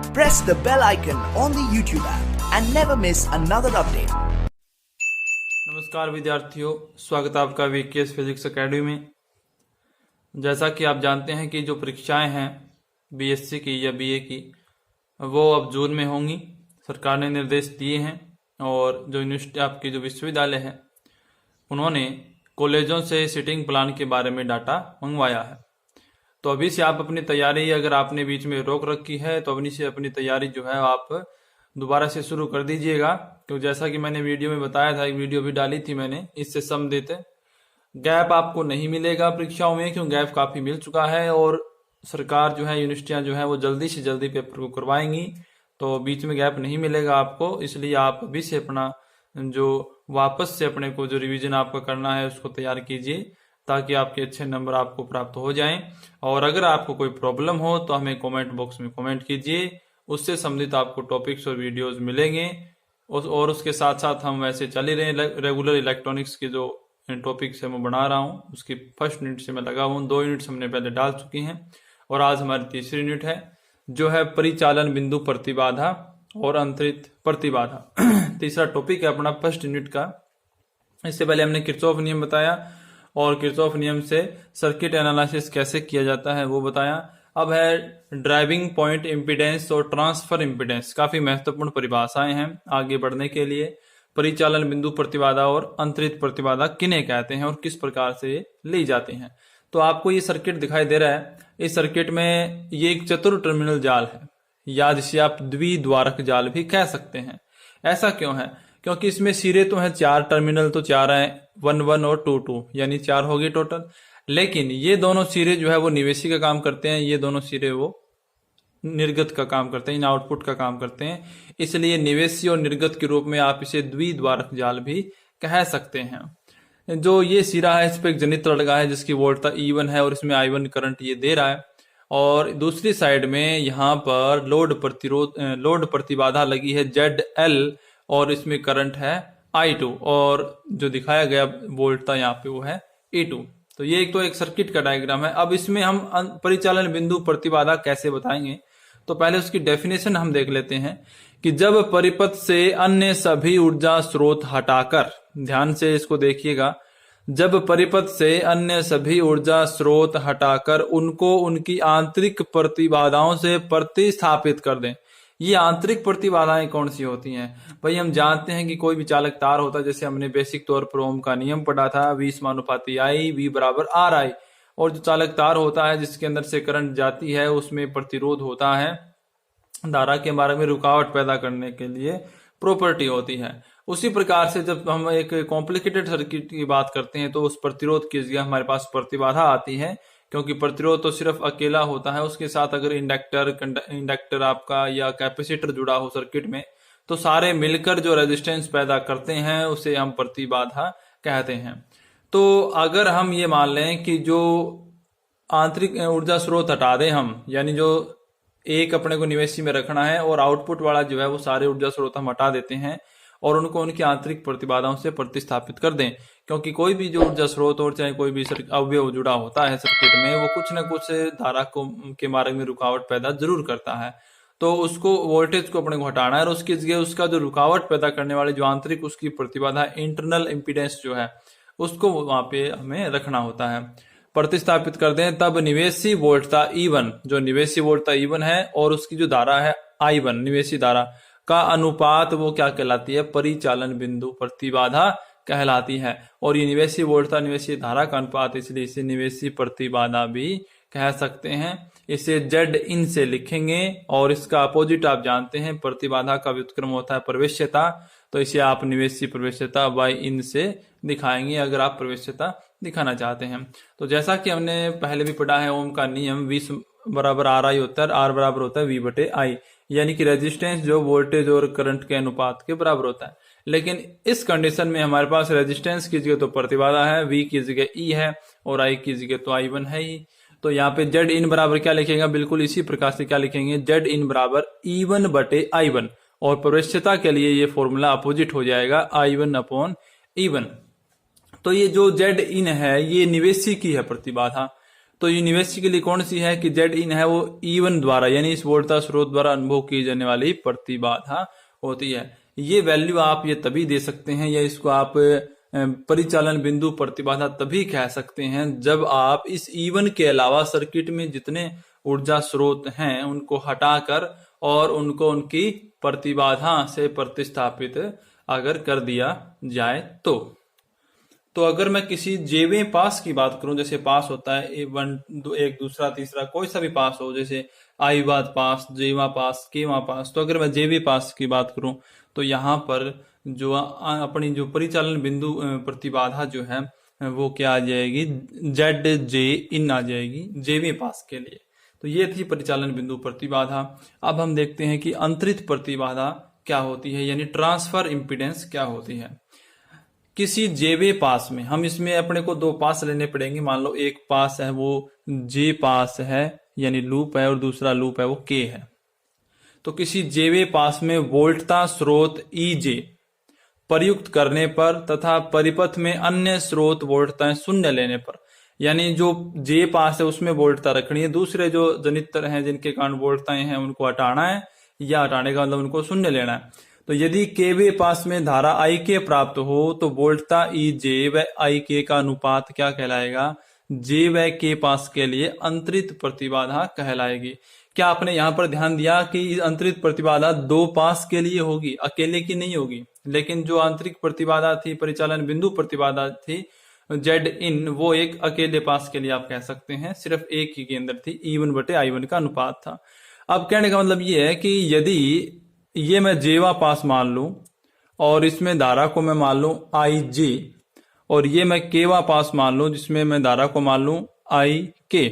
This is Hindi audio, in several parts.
Press the bell icon on the YouTube app and never miss another update. नमस्कार विद्यार्थियों, स्वागत है आपका वीकेएस फिजिक्स एकेडमी में। जैसा कि आप जानते हैं कि जो परीक्षाएं हैं बीएससी की या बीए की, वो अब जून में होंगी। सरकार ने निर्देश दिए हैं और जो यूनिवर्सिटी आपके जो विश्वविद्यालय है उन्होंने कॉलेजों से सीटिंग प्लान के बारे में डाटा मंगवाया है। तो अभी से आप अपनी तैयारी, अगर आपने बीच में रोक रखी है तो अभी से अपनी तैयारी जो है आप दोबारा से शुरू कर दीजिएगा। क्योंकि जैसा कि मैंने वीडियो में बताया था, एक वीडियो भी डाली थी मैंने, इससे संबंधित गैप आपको नहीं मिलेगा परीक्षाओं में, क्यों गैप काफी मिल चुका है और सरकार जो है, यूनिवर्सिटियां जो है वो जल्दी से जल्दी पेपर को करवाएंगी, तो बीच में गैप नहीं मिलेगा आपको। इसलिए आप अभी से अपना जो वापस से अपने को जो रिवीजन आपका करना है उसको तैयार कीजिए, ताकि आपके अच्छे नंबर आपको प्राप्त हो जाएं। और अगर आपको कोई प्रॉब्लम हो तो हमें कमेंट बॉक्स में कमेंट कीजिए, उससे संबंधित आपको टॉपिक्स और वीडियोस मिलेंगे। और उसके साथ साथ हम वैसे चल ही रहे रेगुलर इलेक्ट्रॉनिक्स के जो टॉपिक्स है मैं बना रहा हूँ, उसकी फर्स्ट यूनिट से मैं लगा हूँ। 2 यूनिट्स हमने पहले डाल चुकी हैं और आज हमारी तीसरी यूनिट है, जो है परिचालन बिंदु प्रतिबाधा और अंतरित प्रतिबाधा। तीसरा टॉपिक है अपना फर्स्ट यूनिट का। इससे पहले हमने किरचॉफ नियम बताया और किरचॉफ नियम से सर्किट एनालिसिस कैसे किया जाता है वो बताया। अब है ड्राइविंग पॉइंट इम्पीडेंस और ट्रांसफर इम्पीडेंस। काफी महत्वपूर्ण परिभाषाएं हैं आगे बढ़ने के लिए। परिचालन बिंदु प्रतिबाधा और अंतरित प्रतिबाधा किन्हें कहते हैं और किस प्रकार से ली जाते हैं। तो आपको ये सर्किट दिखाई दे रहा है। इस सर्किट में ये एक चतुर टर्मिनल जाल है, या जिसे आप द्विद्वारक जाल भी कह सकते हैं। ऐसा क्यों है? क्योंकि इसमें सिरे तो है 4 टर्मिनल, तो 4 है, 1 1 और 2 2, यानी 4 हो गए टोटल। लेकिन ये दोनों सिरे जो है वो निवेशी का काम करते हैं, ये दोनों सिरे वो निर्गत का काम करते हैं, आउटपुट का काम करते हैं। इसलिए निवेशी और निर्गत के रूप में आप इसे द्विद्वारक जाल भी कह सकते हैं। जो ये सिरा है, इस पर एक जनित्र लगा है जिसकी वोल्टता E1 है और इसमें I1 करंट ये दे रहा है। और दूसरी साइड में यहाँ पर लोड प्रतिबाधा लगी है ZL और इसमें करंट है I2 और जो दिखाया गया वोल्टता यहाँ पे वो है E2। तो ये एक सर्किट का डायग्राम है। अब इसमें हम परिचालन बिंदु प्रतिबाधा कैसे बताएंगे, तो पहले उसकी डेफिनेशन हम देख लेते हैं कि जब परिपथ से अन्य सभी ऊर्जा स्रोत हटाकर, ध्यान से इसको देखिएगा, जब परिपथ से अन्य सभी ऊर्जा स्रोत हटाकर उनको उनकी आंतरिक प्रतिबाधाओं से प्रतिस्थापित कर दें। ये आंतरिक प्रतिबाधाएं कौन सी होती हैं? भाई हम जानते हैं कि कोई भी चालक तार होता है, जैसे हमने बेसिक तौर पर ओम का नियम पढ़ा था, V समानुपाती I, V बराबर RI। और जो चालक तार होता है जिसके अंदर से करंट जाती है, उसमें प्रतिरोध होता है, धारा के मार्ग में रुकावट पैदा करने के लिए प्रॉपर्टी होती है। उसी प्रकार से जब हम एक कॉम्प्लिकेटेड सर्किट की बात करते हैं तो उस प्रतिरोध की जगह हमारे पास प्रतिबाधा आती है, क्योंकि प्रतिरोध तो सिर्फ अकेला होता है, उसके साथ अगर इंडक्टर आपका या कैपेसिटर जुड़ा हो सर्किट में, तो सारे मिलकर जो रेजिस्टेंस पैदा करते हैं उसे हम प्रतिबाधा कहते हैं। तो अगर हम ये मान लें कि जो आंतरिक ऊर्जा स्रोत हटा दें हम, यानी जो एक अपने को निवेशी में रखना है और आउटपुट वाला जो है वो सारे ऊर्जा स्रोत हम हटा देते हैं और उनको उनकी आंतरिक प्रतिबाधाओं से प्रतिस्थापित कर दें, क्योंकि कोई भी जो ऊर्जा स्रोत और चाहे कोई भी अवयव जुड़ा होता है सर्किट में, वो कुछ न कुछ धारा के मार्ग में रुकावट पैदा जरूर करता है। तो उसको वोल्टेज को अपने को हटाना है और उसकी जगह उसका जो रुकावट पैदा करने वाली जो आंतरिक उसकी प्रतिबाधा, इंटरनल इम्पीडेंस जो है, उसको वहां पे हमें रखना होता है, प्रतिस्थापित कर दें। तब निवेशी वोल्टता E1, जो निवेशी वोल्टता E1 है और उसकी जो धारा है I1 निवेशी धारा का अनुपात, वो क्या कहलाती है? परिचालन बिंदु प्रतिबाधा कहलाती है। और ये निवेशी वोल्टता निवेशी धारा का अनुपात, इसलिए इसे निवेशी प्रतिबाधा भी कह सकते हैं। इसे Zin से लिखेंगे और इसका अपोजिट आप जानते हैं, प्रतिबाधा का व्युत्क्रम होता है प्रवेश्यता, तो इसे आप निवेशी प्रवेश्यता Yin से दिखाएंगे अगर आप प्रवेश्यता दिखाना चाहते हैं। तो जैसा कि हमने पहले भी पढ़ा है, ओम का नियम V बराबर RI होता है, R बराबर होता है V बटे I, यानी कि रेजिस्टेंस जो वोल्टेज और करंट के अनुपात के बराबर होता है। लेकिन इस कंडीशन में हमारे पास रेजिस्टेंस की जगह तो प्रतिबाधा है, V की जगह E है और I की जगह तो I1 है ही। तो यहाँ पे Zin बराबर क्या लिखेगा? बिल्कुल इसी प्रकार से क्या लिखेंगे? Zin बराबर E1 बटे I1, और प्रवेश्यता के लिए ये फॉर्मूला अपोजिट हो जाएगा I1 अपॉन E1। तो ये जो Zin है ये निवेशी की है प्रतिबाधा। तो यूनिवर्सिटी कौन सी है कि जेड इन है वो E1 द्वारा यानी इस वोल्टता स्रोत द्वारा अनुभव की जाने वाली प्रतिबाधा होती है। ये वैल्यू आप ये तभी दे सकते हैं या इसको आप परिचालन बिंदु प्रतिबाधा तभी कह सकते हैं जब आप इस E1 के अलावा सर्किट में जितने ऊर्जा स्रोत हैं उनको हटाकर और उनको उनकी प्रतिबाधा से प्रतिस्थापित अगर कर दिया जाए तो अगर मैं किसी जेवें पास की बात करूं, जैसे पास होता है एक दूसरा तीसरा कोई सा भी पास हो, जैसे आईवाद पास, जेवा पास, केवा पास, तो अगर मैं जेवे पास की बात करूं तो यहाँ पर जो अपनी जो परिचालन बिंदु प्रतिबाधा जो है वो क्या आ जाएगी, जेड जे इन आ जाएगी जेवे पास के लिए। तो ये थी परिचालन बिंदु प्रतिबाधा। अब हम देखते हैं कि अंतरित प्रतिबाधा क्या होती है, यानी ट्रांसफर इम्पीडेंस क्या होती है। किसी जेवे पास में हम इसमें अपने को दो पास लेने पड़ेंगे। मान लो एक पास है वो जे पास है यानी लूप है और दूसरा लूप है वो के है। तो किसी जेवे पास में वोल्टता स्रोत EJ प्रयुक्त करने पर तथा परिपथ में अन्य स्रोत वोल्टताएं शून्य लेने पर, यानी जो जे पास है उसमें वोल्टता रखनी है, दूसरे जो जनित्र हैं जिनके कारण वोल्टताएं हैं उनको हटाना है या हटाने का मतलब उनको शून्य लेना है। तो यदि केवे पास में धारा IK प्राप्त हो तो वोल्टता EJ व IK का अनुपात क्या कहलाएगा, जे व के पास के लिए अंतरित प्रतिबाधा कहलाएगी। क्या आपने यहाँ पर ध्यान दिया कि अंतरित प्रतिबाधा दो पास के लिए होगी, अकेले की नहीं होगी। लेकिन जो आंतरिक प्रतिबाधा थी, परिचालन बिंदु प्रतिबाधा थी जेड इन, वो एक अकेले पास के लिए आप कह सकते हैं, सिर्फ एक ही के अंदर थी, E1 बटे I1 का अनुपात था। अब कहने का मतलब ये है कि यदि ये मैं जेवा पास मान लूं और इसमें धारा को मैं मान लूं IJ, और ये मैं केवा पास मान लूं जिसमें मैं धारा को मान लूं IK,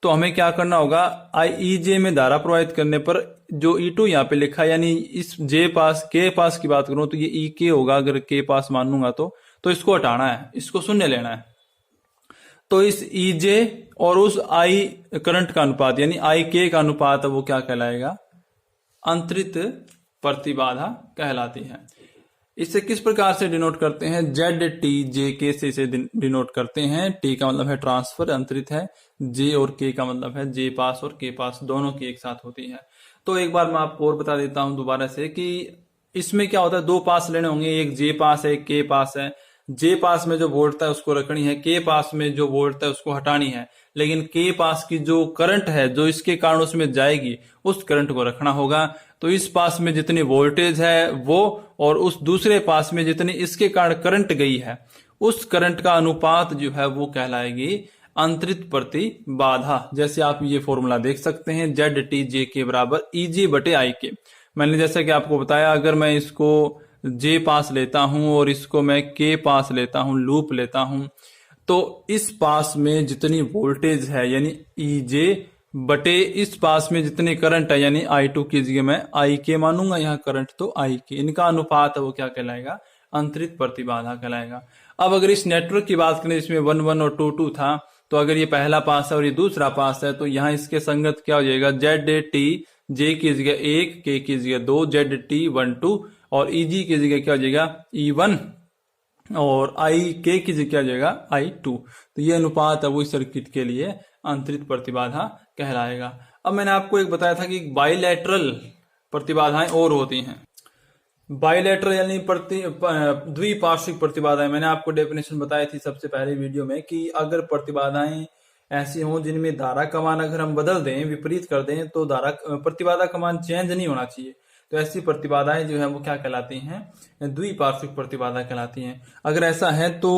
तो हमें क्या करना होगा, IEJ में धारा प्रवाहित करने पर जो E2 यहाँ पे लिखा है, यानी इस जे पास के पास की बात करूं तो ये EK होगा अगर के पास मानूंगा तो इसको हटाना है, इसको शून्य लेना है। तो इस EJ और उस I करंट का अनुपात यानी IK का अनुपात वो क्या कहलाएगा, अंतरित प्रतिबाधा कहलाती है। इसे किस प्रकार से डिनोट करते हैं, ZTJK से इसे डिनोट करते हैं। T का मतलब है ट्रांसफर, अंतरित है, J और K का मतलब है J पास और K पास, दोनों की एक साथ होती है। तो एक बार मैं आपको और बता देता हूं दोबारा से कि इसमें क्या होता है, दो पास लेने होंगे, एक J पास है, एक K पास है। J पास में जो वोल्टता है उसको रखनी है, K पास में जो वोल्टता है उसको हटानी है, लेकिन K पास की जो करंट है जो इसके कारण उसमें जाएगी उस करंट को रखना होगा। तो इस पास में जितनी वोल्टेज है वो और उस दूसरे पास में जितनी इसके कारण करंट गई है उस करंट का अनुपात जो है वो कहलाएगी अंतरित प्रतिबाधा। जैसे आप ये फॉर्मूला देख सकते हैं, ZTJ के बराबर EJ बटे IK। मैंने जैसा कि आपको बताया, अगर मैं इसको J पास लेता हूं और इसको मैं K पास लेता हूं, लूप लेता हूं, तो इस पास में जितनी वोल्टेज है यानी EJ बटे इस पास में जितने करंट है यानी I2 की जगह मैं IK मानूंगा, यहाँ करंट तो IK, इनका अनुपात है वो क्या कहलाएगा, अंतरित प्रतिबाधा कहलाएगा। अब अगर इस नेटवर्क की बात करें, इसमें 1 1 और 2 2 था, तो अगर ये पहला पास है और ये दूसरा पास है तो यहाँ इसके संगत क्या हो जाएगा, ZTJ की जगह 1, K की जगह 2, ZT 1 2 और EG की जगह क्या हो जाएगा E1 और IK की जगह क्या हो जाएगा I2। तो ये अनुपात है वो इस सर्किट के लिए अंतरित प्रतिबाधा कहलाएगा। अब मैंने आपको एक बताया था कि बाइलेटरल प्रतिबाधाएं और होती हैं। बाइलेटरल यानी द्विपार्श्विक प्रतिबाधाएं, मैंने आपको डेफिनेशन बताई थी सबसे पहले वीडियो में कि अगर प्रतिबाधाएं ऐसी हों जिनमें धारा का मान अगर हम बदल दें, विपरीत कर दें, तो प्रतिबाधा का मान चेंज नहीं होना चाहिए, तो ऐसी प्रतिबाधाएं जो है वो क्या कहलाती हैं, द्विपार्श्विक प्रतिबाधा कहलाती हैं। अगर ऐसा है तो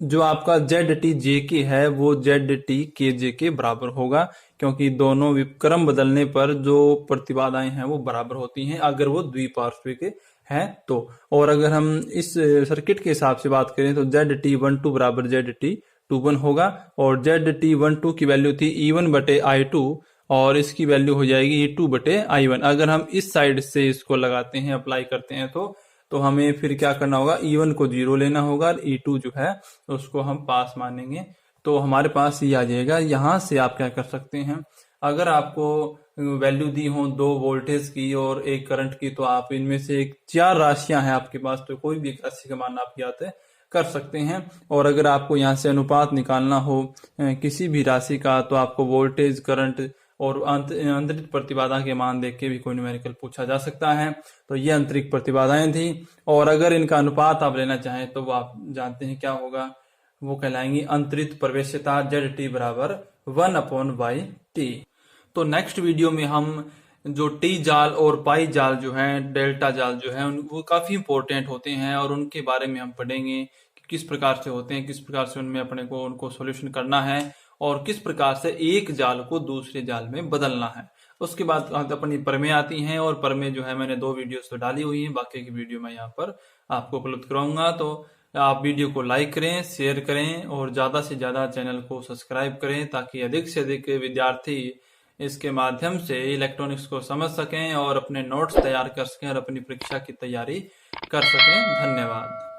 जो आपका ZTJK है वो ZTKJ के बराबर होगा, क्योंकि दोनों क्रम बदलने पर जो प्रतिबाधाएं हैं वो बराबर होती हैं अगर वो द्विपार्श्विक है तो। और अगर हम इस सर्किट के हिसाब से बात करें तो ZT12 बराबर ZT21 होगा, और ZT12 की वैल्यू थी E1 बटे I2 और इसकी वैल्यू हो जाएगी E2 बटे I1। अगर हम इस साइड से इसको लगाते हैं, अप्लाई करते हैं तो हमें फिर क्या करना होगा, E1 को 0 लेना होगा, E2 जो है उसको हम पास मानेंगे, तो हमारे पास ये आ जाएगा। यहाँ से आप क्या कर सकते हैं, अगर आपको वैल्यू दी हो 2 वोल्टेज की और 1 करंट की, तो आप इनमें से 4 राशियां हैं आपके पास, तो कोई भी एक राशि का मान आप ज्ञात कर सकते हैं। और अगर आपको यहाँ से अनुपात निकालना हो किसी भी राशि का, तो आपको वोल्टेज, करंट और आंतरिक प्रतिबाधा के मान देख के भी कोई न्यूमेरिकल पूछा जा सकता है। तो ये आंतरिक प्रतिबाधाएं थी। और अगर इनका अनुपात आप लेना चाहें तो वो आप जानते हैं क्या होगा, वो कहलाएंगी अंतरित प्रवेश्यता ZT बराबर 1/y/t। तो नेक्स्ट वीडियो में हम जो टी जाल और पाई जाल जो है, डेल्टा जाल जो है, वो काफी इंपॉर्टेंट होते हैं और उनके बारे में हम पढ़ेंगे कि किस प्रकार से होते हैं, किस प्रकार से उनमें अपने को उनको सॉल्यूशन करना है और किस प्रकार से एक जाल को दूसरे जाल में बदलना है। उसके बाद अपनी प्रमेय आती हैं और प्रमेय जो है मैंने 2 वीडियोस तो डाली हुई है, बाकी की वीडियो मैं यहाँ पर आपको उपलब्ध कराऊंगा। तो आप वीडियो को लाइक करें, शेयर करें और ज्यादा से ज्यादा चैनल को सब्सक्राइब करें ताकि अधिक से अधिक विद्यार्थी इसके माध्यम से इलेक्ट्रॉनिक्स को समझ सकें और अपने नोट्स तैयार कर सकें और अपनी परीक्षा की तैयारी कर सकें। धन्यवाद।